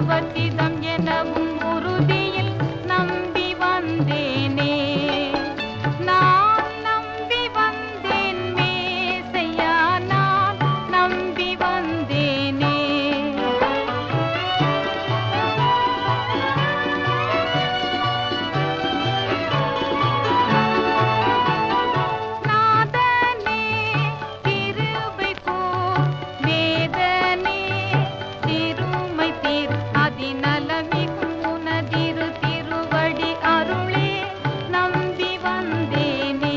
சர்வசிதம் எனவும் உறுதியில் நம்பி வந்தேனே. நான் நம்பி வந்தேன் மேசையா, நான் நம்பி வந்தேனே. நாதனே கிருபை கூர், வேதனே திருமை தீர், அதிநலமிகும் உனதிரு திருவடி அருளே நம்பி வந்தேனே.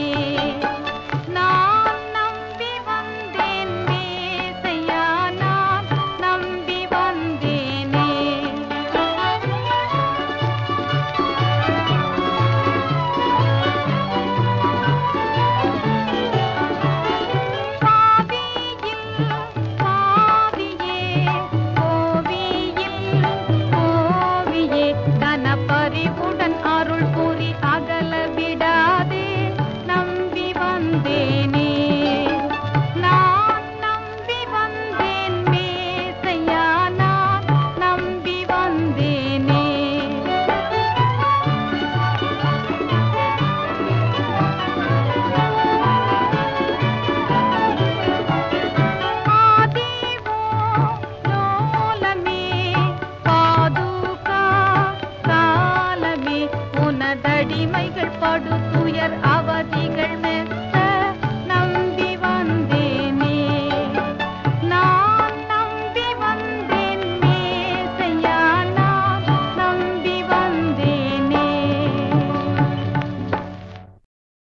நான் நம்பி வந்தேன் மேசையா, நான் நம்பி வந்தேனே. பாவியில் பாவியே, கோவியில் கோவியே, கனபரிவுடன் அருள் புரி அகல விடாதே நம்பி வந்தேனே. நான் நம்பி வந்தேன் மேசையா, நான் நம்பி வந்தேனே. ஆதிவோ லோலமே பாதுகா காலமே, உனதடிமைகள் படுதுயர் அவதிகள்